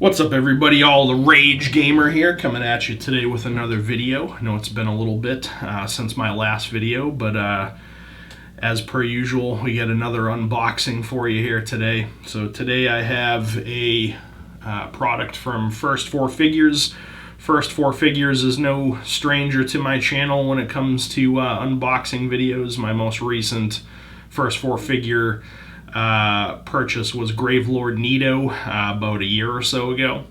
What's up, everybody? All the Rage Gamer here, coming at you today with another video. I know it's been a little bit since my last video, but as per usual, we get another unboxing for you here today. So today I have a product from First Four Figures. First Four Figures is no stranger to my channel when it comes to unboxing videos. My most recent First Four Figure purchase was Gravelord Nito about a year or so ago,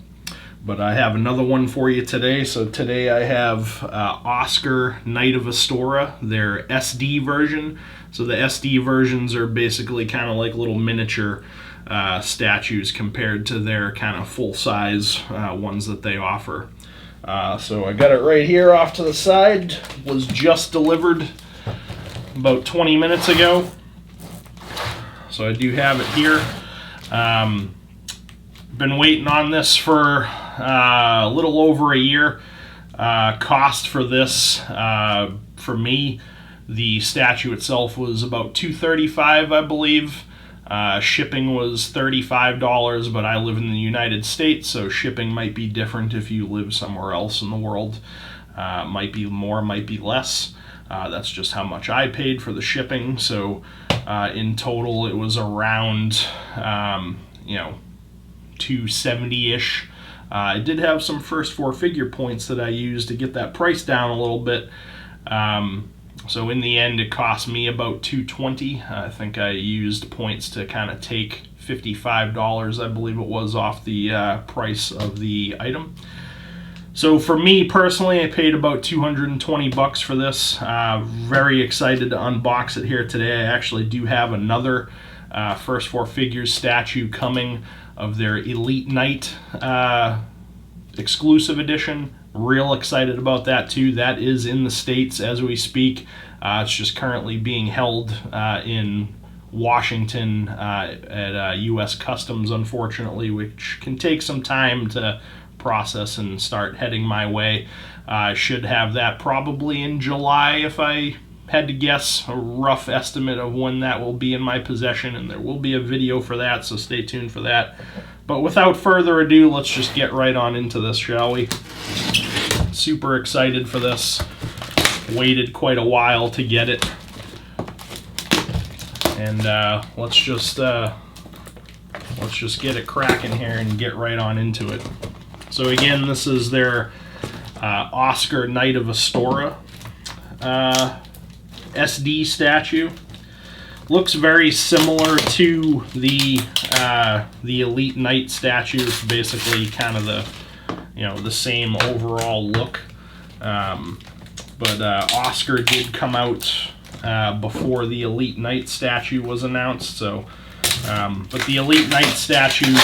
but I have another one for you today. So today I have Oscar Knight of Astora, their SD version. So the SD versions are basically kind of like little miniature statues compared to their kind of full-size ones that they offer. So I got it right here off to the side. Was just delivered about 20 minutes ago. So I do have it here. Been waiting on this for a little over a year. Cost for this, for me, the statue itself was about $235, I believe. Shipping was $35, but I live in the United States, so shipping might be different if you live somewhere else in the world. Might be more, might be less. That's just how much I paid for the shipping. So in total, it was around, $270-ish. I did have some First Four Figure points that I used to get that price down a little bit. So in the end, it cost me about $220. I think I used points to kind of take $55, I believe it was, off the price of the item. So for me personally, I paid about $220 for this. Very excited to unbox it here today. I actually do have another First Four Figures statue coming of their Elite Knight exclusive edition. Real excited about that too. That is in the States as we speak. It's just currently being held in Washington at U.S. Customs, unfortunately, which can take some time to process and start heading my way. I should have that probably in July if I had to guess, a rough estimate of when that will be in my possession, and there will be a video for that, so stay tuned for that. But without further ado, let's just get right on into this, shall we? Super excited for this. Waited quite a while to get it. And let's just get it cracking here and get right on into it. So again, this is their Oscar Knight of Astora SD statue. Looks very similar to the Elite Knight statue. It's basically kind of the same overall look. But Oscar did come out before the Elite Knight statue was announced. So, but the Elite Knight statue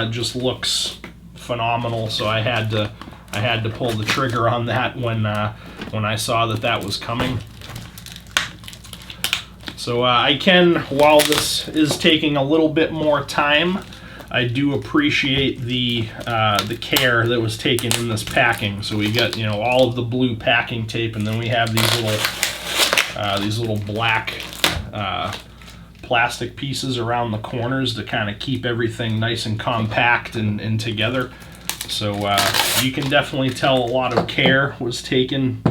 just looks phenomenal, so I had to pull the trigger on that when I saw that was coming. So I can, while this is taking a little bit more time, I do appreciate the care that was taken in this packing. So we got all of the blue packing tape, and then we have these little black plastic pieces around the corners to kind of keep everything nice and compact and together. So you can definitely tell a lot of care was taken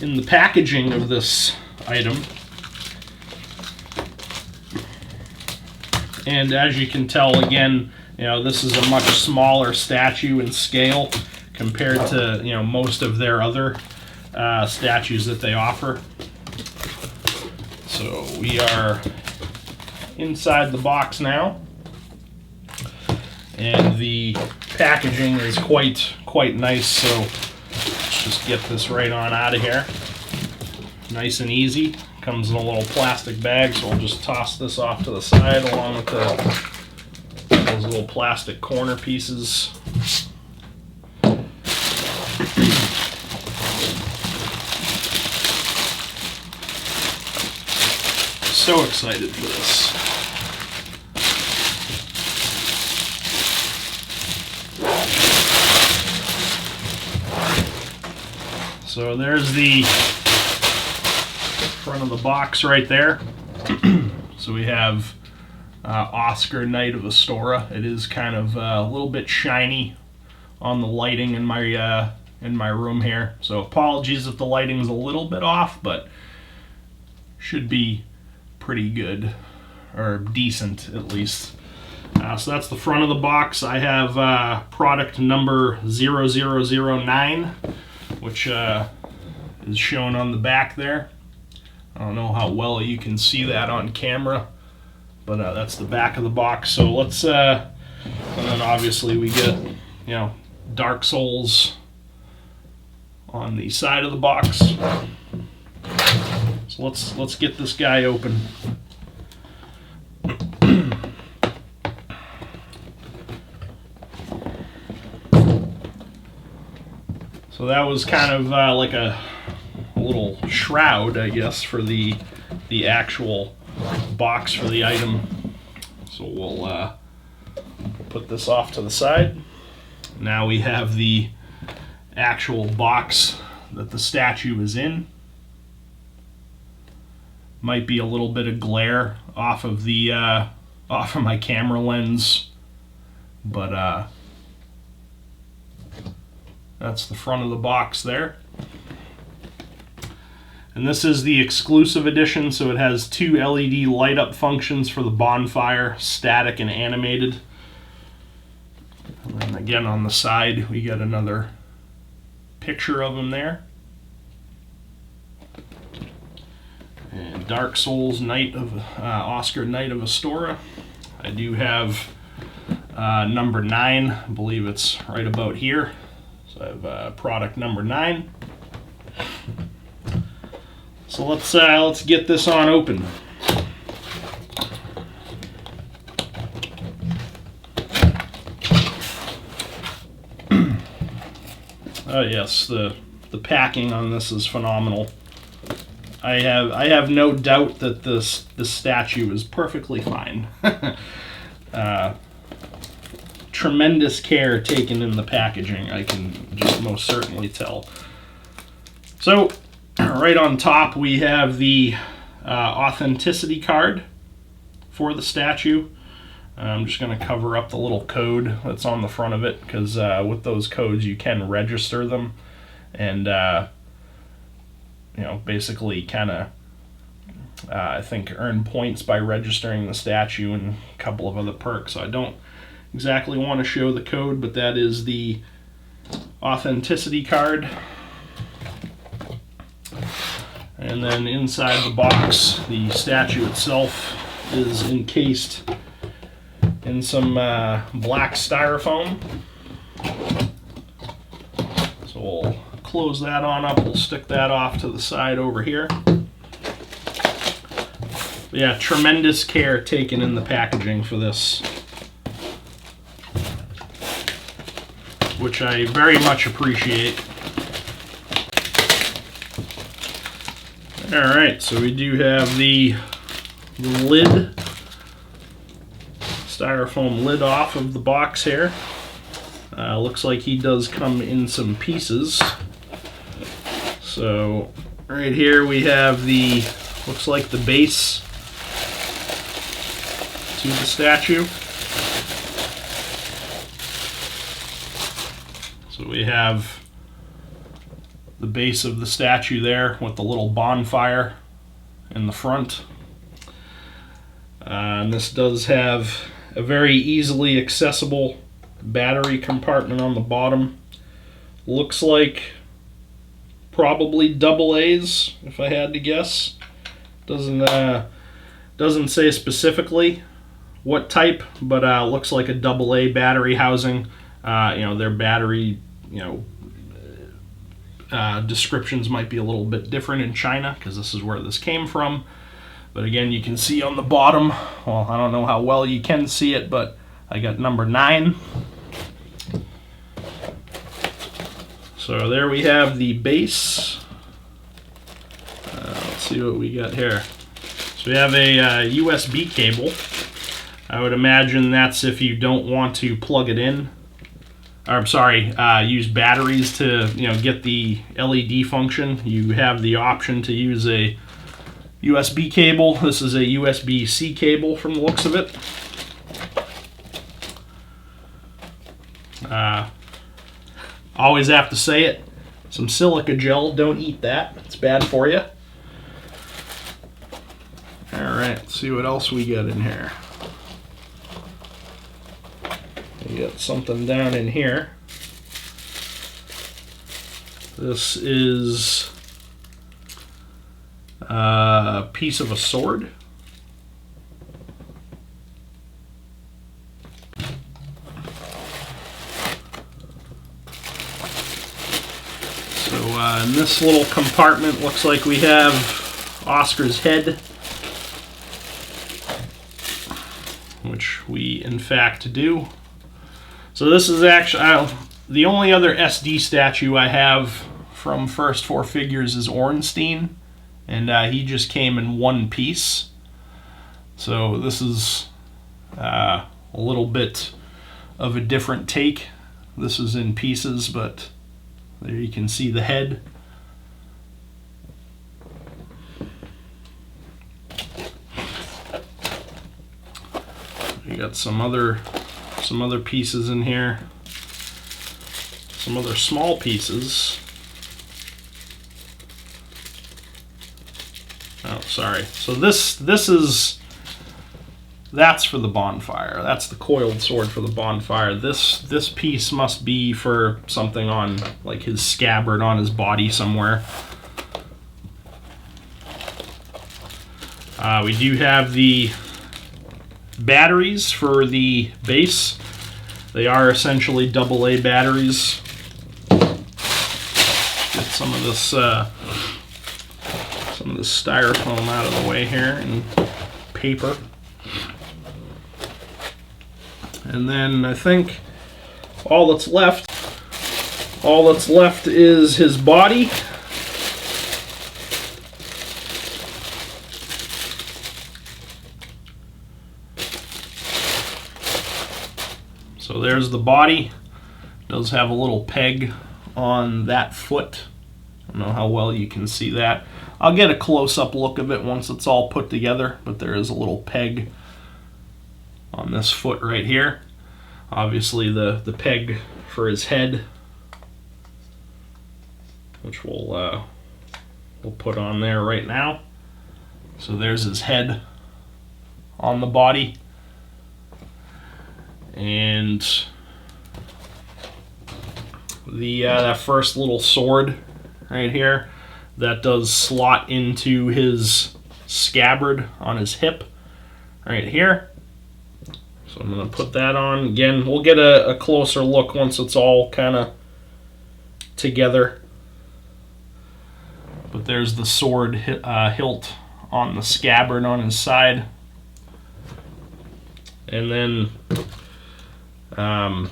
in the packaging of this item. And as you can tell, again, this is a much smaller statue in scale compared to most of their other statues that they offer. So we are inside the box now, and the packaging is quite nice. So let's just get this right on out of here. Nice and easy. Comes in a little plastic bag, so we'll just toss this off to the side along with those little plastic corner pieces. So excited for this. So there's the front of the box right there. So we have Oscar Knight of Astora. It is kind of a little bit shiny on the lighting in my room here, so apologies if the lighting's a little bit off, but should be pretty good, or decent at least. So that's the front of the box. I have product number 0009, which is shown on the back there. I don't know how well you can see that on camera, but that's the back of the box. So let's, and then obviously we get, Dark Souls on the side of the box. So let's get this guy open. So that was kind of like a little shroud, I guess, for the actual box for the item. So we'll put this off to the side. Now we have the actual box that the statue is in. Might be a little bit of glare off of the off of my camera lens, but that's the front of the box there. And this is the exclusive edition, so it has 2 LED light up functions for the bonfire, static and animated. And then again on the side we got another picture of him there. And Dark Souls Knight of Oscar Knight of Astora. I do have number 9. I believe it's right about here. So I have product number 9. So let's get this on open. Oh yes, the packing on this is phenomenal. I have no doubt that the statue is perfectly fine. Tremendous care taken in the packaging, I can just most certainly tell. So right on top we have the authenticity card for the statue. I'm just going to cover up the little code that's on the front of it, because with those codes you can register them and basically kind of I think earn points by registering the statue and a couple of other perks. So I don't exactly want to show the code, but that is the authenticity card. And then inside the box, the statue itself is encased in some black styrofoam. So we'll close that on up. We'll stick that off to the side over here. But yeah, tremendous care taken in the packaging for this, which I very much appreciate. Alright, so we do have the lid, styrofoam lid off of the box here. Looks like he does come in some pieces. So right here we have the, looks like the base to the statue. So we have the base of the statue there with the little bonfire in the front. And this does have a very easily accessible battery compartment on the bottom. Looks like probably AA's, if I had to guess. Doesn't say specifically what type, but looks like a AA battery housing. Their battery, descriptions might be a little bit different in China, because this is where this came from. But again, you can see on the bottom, well, I don't know how well you can see it, but I got number 9. So there we have the base. Let's see what we got here. So we have a USB cable. I would imagine that's if you don't want to plug it in. Or, I'm sorry, use batteries to get the LED function. You have the option to use a USB cable. This is a USB-C cable from the looks of it. Always have to say it. Some silica gel, don't eat that. It's bad for you. Alright, let's see what else we got in here. We got something down in here. This is a piece of a sword. So in this little compartment, looks like we have Oscar's head, which we in fact do. So this is actually the only other SD statue I have from First Four Figures is Ornstein, and he just came in one piece. So this is a little bit of a different take. This is in pieces, but there you can see the head. We got some other pieces in here. Some other small pieces. Oh, sorry. So that's for the bonfire. That's the coiled sword for the bonfire. This piece must be for something on like his scabbard on his body somewhere. We do have the batteries for the base. They are essentially AA batteries. Get some of this styrofoam out of the way here and paper. And then I think all that's left is his body. So there's the body. It does have a little peg on that foot. I don't know how well you can see that. I'll get a close-up look of it once it's all put together, but there is a little peg on this foot right here. Obviously the peg for his head, which we'll put on there right now. So there's his head on the body. And that first little sword right here, that does slot into his scabbard on his hip right here. So I'm going to put that on. Again, we'll get a closer look once it's all kind of together. But there's the sword hilt on the scabbard on his side. And then, I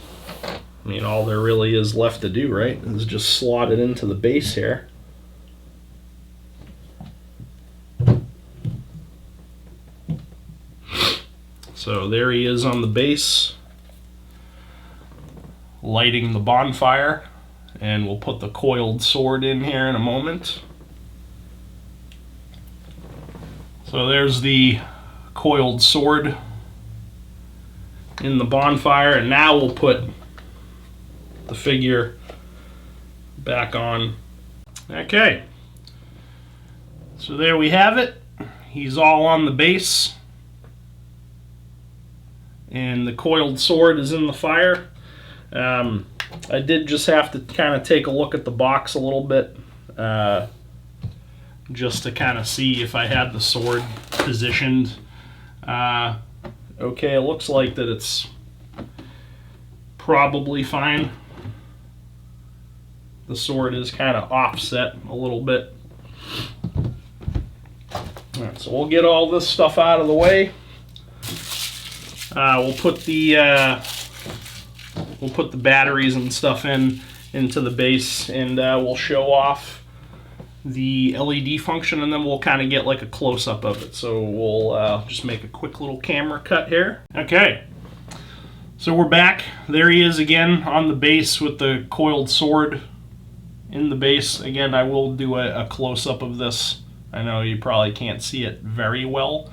mean, all there really is left to do, right, is just slot it into the base here. So there he is on the base, lighting the bonfire, and we'll put the coiled sword in here in a moment. So there's the coiled sword in the bonfire, and now we'll put the figure back on. Okay, so there we have it. He's all on the base, and the coiled sword is in the fire. I did just have to kind of take a look at the box a little bit, just to kind of see if I had the sword positioned. Okay, it looks like that it's probably fine. The sword is kind of offset a little bit. Alright, so we'll get all this stuff out of the way. We'll put the batteries and stuff into the base, and we'll show off the LED function, and then we'll kind of get like a close-up of it. So we'll just make a quick little camera cut here. Okay, so we're back. There he is again on the base with the coiled sword in the base. Again, I will do a close-up of this I know you probably can't see it very well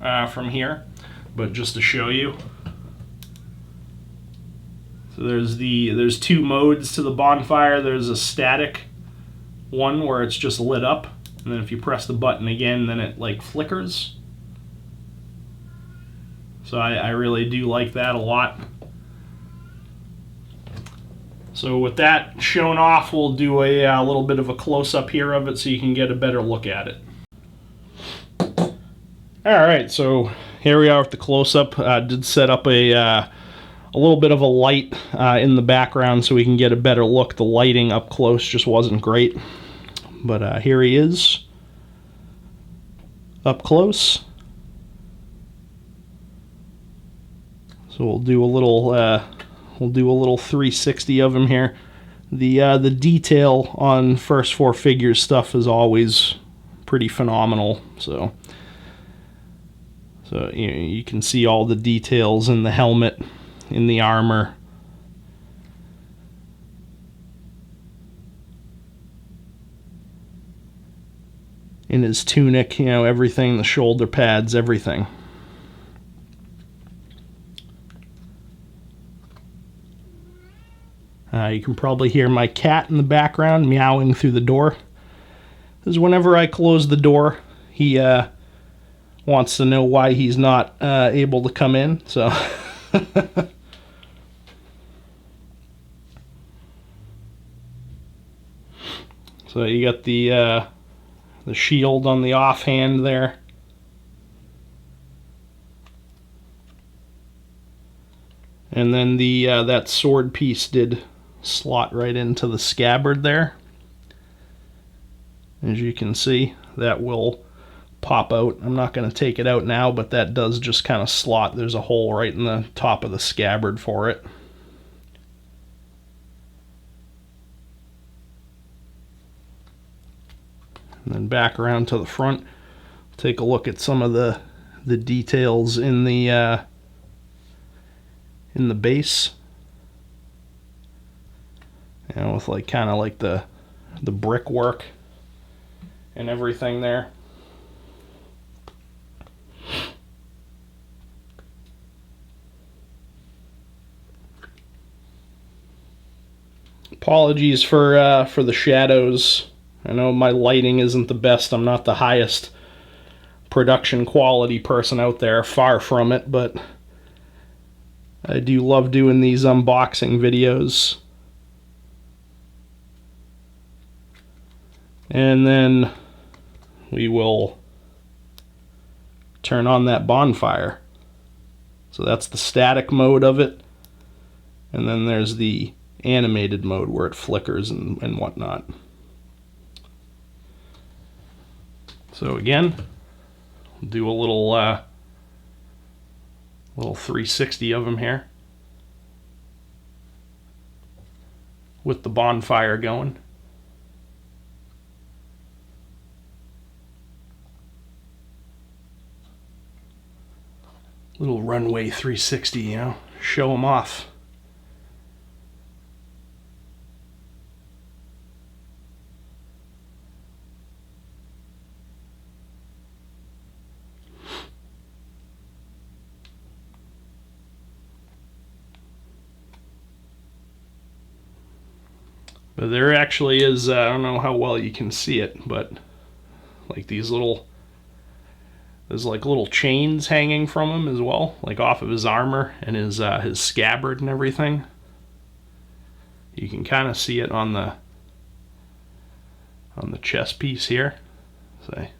from here, but just to show you. So there's two modes to the bonfire. There's a static one where it's just lit up, and then if you press the button again, then it like flickers. So I really do like that a lot. So with that shown off, we'll do a little bit of a close-up here of it so you can get a better look at it. Alright, so here we are with the close-up. Did set up a little bit of a light in the background so we can get a better look. The lighting up close just wasn't great. But here he is, up close. So we'll do a little 360 of him here. The detail on first four figures stuff is always pretty phenomenal. So you can see all the details in the helmet, in the armor. In his tunic, everything, the shoulder pads, everything. You can probably hear my cat in the background meowing through the door. Because whenever I close the door, he wants to know why he's not able to come in. So, so you got the shield on the offhand there. And then that sword piece did slot right into the scabbard there. As you can see, that will pop out. I'm not going to take it out now, but that does just kind of slot. There's a hole right in the top of the scabbard for it. And then back around to the front, take a look at some of the details in the base. With like kind of like the brickwork and everything there. Apologies for the shadows. I know my lighting isn't the best. I'm not the highest production quality person out there, far from it, but I do love doing these unboxing videos. And then we will turn on that bonfire. So that's the static mode of it. And then there's the animated mode where it flickers and whatnot. So again, do a little 360 of them here with the bonfire going. Little runway 360, show them off. But there actually is, I don't know how well you can see it, but like these there's like little chains hanging from him as well, like off of his armor and his scabbard and everything. You can kind of see it on the chest piece here. See,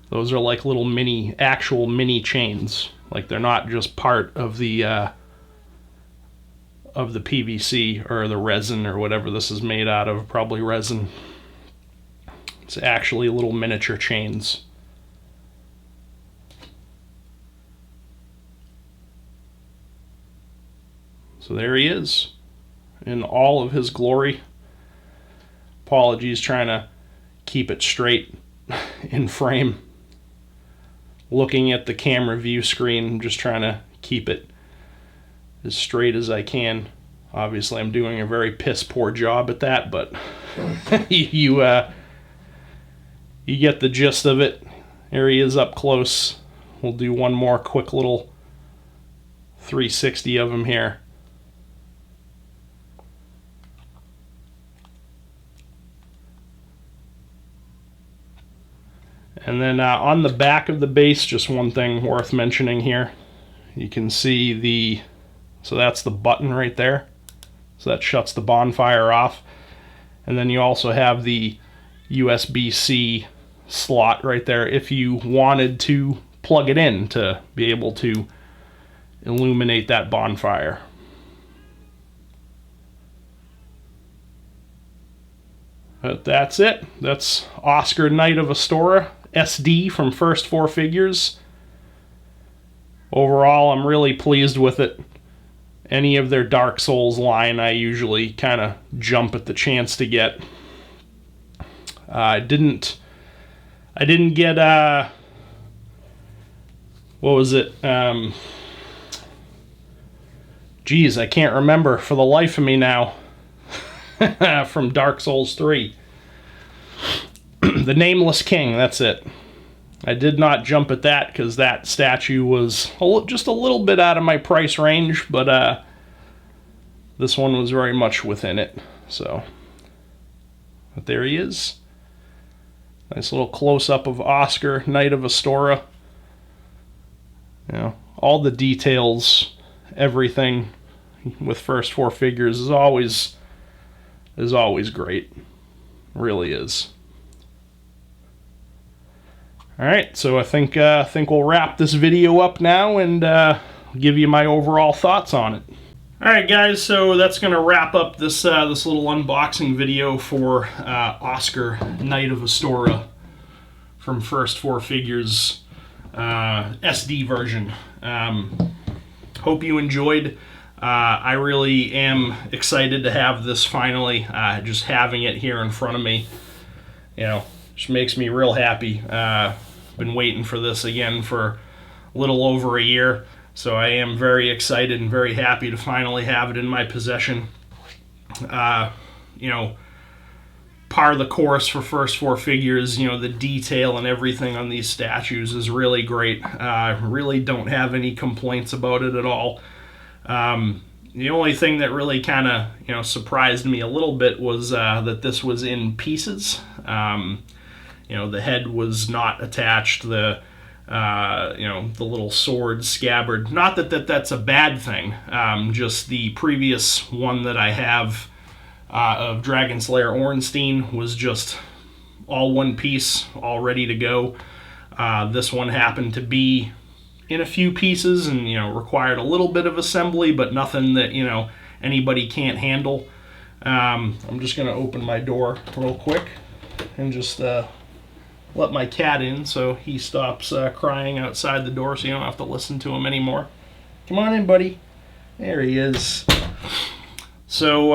those are like little actual mini chains. Like they're not just part of the PVC or the resin or whatever this is made out of, probably resin. It's actually little miniature chains. So there he is in all of his glory. Apologies, trying to keep it straight in frame. Looking at the camera view screen, just trying to keep it as straight as I can. Obviously, I'm doing a very piss poor job at that, but you you get the gist of it. There he is up close. We'll do one more quick little 360 of him here. And then on the back of the base, just one thing worth mentioning here. You can see so that's the button right there. So that shuts the bonfire off. And then you also have the USB-C slot right there if you wanted to plug it in to be able to illuminate that bonfire. But that's it. That's Oscar Knight of Astora SD from First Four Figures. Overall, I'm really pleased with it. Any of their Dark Souls line I usually kind of jump at the chance to get. I didn't get what was it? Geez, I can't remember for the life of me now. From Dark Souls 3. The Nameless King, that's it. I did not jump at that because that statue was just a little bit out of my price range, but this one was very much within it. So, but there he is. Nice little close-up of Oscar, Knight of Astora. You know, all the details, everything with First Four Figures is always great. Really is. Alright, so I think we'll wrap this video up now and give you my overall thoughts on it. Alright guys, so that's going to wrap up this little unboxing video for Oscar Knight of Astora from First Four Figures SD version. Hope you enjoyed. I really am excited to have this finally. Just having it here in front of me, you know, just makes me real happy. Been waiting for this again for a little over a year, so I am very excited and very happy to finally have it in my possession. You know, par the course for First Four Figures, you know, the detail and everything on these statues is really great. I really don't have any complaints about it at all. The only thing that really kind of, you know, surprised me a little bit was that this was in pieces. You know, the head was not attached. The you know, the little sword scabbard. Not that that's a bad thing. Just the previous one that I have of Dragon Slayer Ornstein was just all one piece, all ready to go. This one happened to be in a few pieces and, you know, required a little bit of assembly, but nothing that, you know, anybody can't handle. I'm just going to open my door real quick and just let my cat in so he stops crying outside the door so you don't have to listen to him anymore. Come on in, buddy. There he is. So,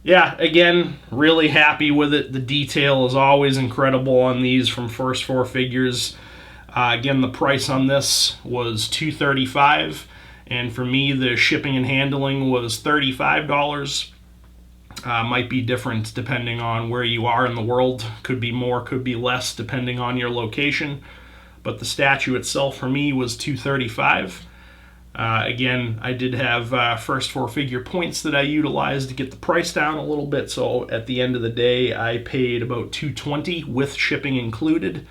yeah, again, really happy with it. The detail is always incredible on these from First Four Figures. Again, the price on this was $235, and for me, the shipping and handling was $35. Might be different depending on where you are in the world. Could be more, could be less, depending on your location. But the statue itself for me was $235. Again, I did have First Four Figure points that I utilized to get the price down a little bit. So at the end of the day, I paid about $220 with shipping included.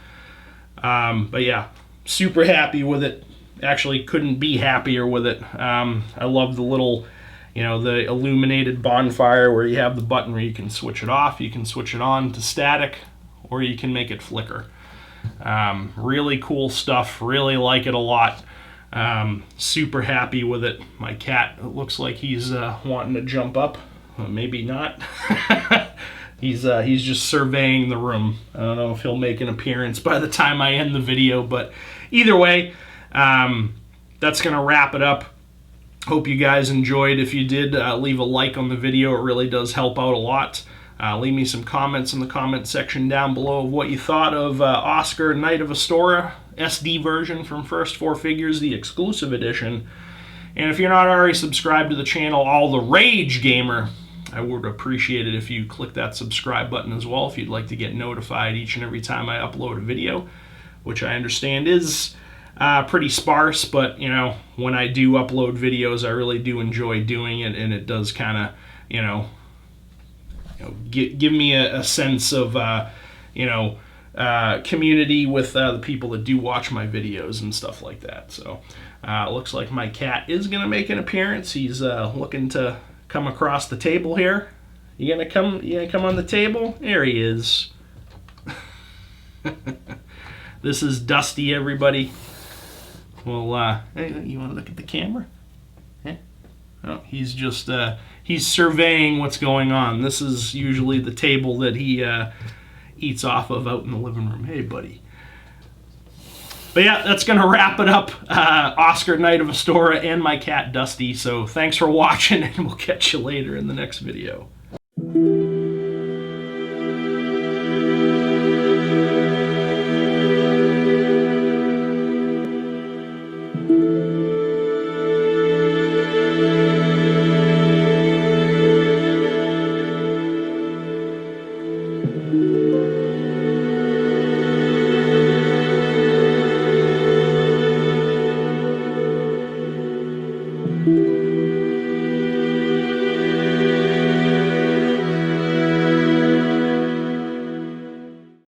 But yeah, super happy with it. Actually, couldn't be happier with it. I love the little, you know, the illuminated bonfire where you have the button where you can switch it off, you can switch it on to static, or you can make it flicker. Really cool stuff. Really like it a lot. Super happy with it. My cat, it looks like he's wanting to jump up. Maybe not. He's just surveying the room. I don't know if he'll make an appearance by the time I end the video, but either way, that's going to wrap it up. Hope you guys enjoyed. If you did, leave a like on the video. It really does help out a lot. Leave me some comments in the comment section down below of what you thought of Oscar Knight of Astora SD version from First Four Figures, the exclusive edition. And if you're not already subscribed to the channel, All the Rage Gamer, I would appreciate it if you click that subscribe button as well if you'd like to get notified each and every time I upload a video, which I understand is pretty sparse, but you know, when I do upload videos, I really do enjoy doing it, and it does kind of, give me a sense of community with the people that do watch my videos and stuff like that. So it looks like my cat is gonna make an appearance. He's looking to come across the table here. You gonna come on the table? There he is. This is Dusty, everybody. Well, hey, you want to look at the camera? Yeah. Oh, he's just he's surveying what's going on. This is usually the table that he eats off of out in the living room. Hey, buddy. But yeah, that's going to wrap it up. Oscar, Knight of Astora, and my cat Dusty. So thanks for watching, and we'll catch you later in the next video. Thank you.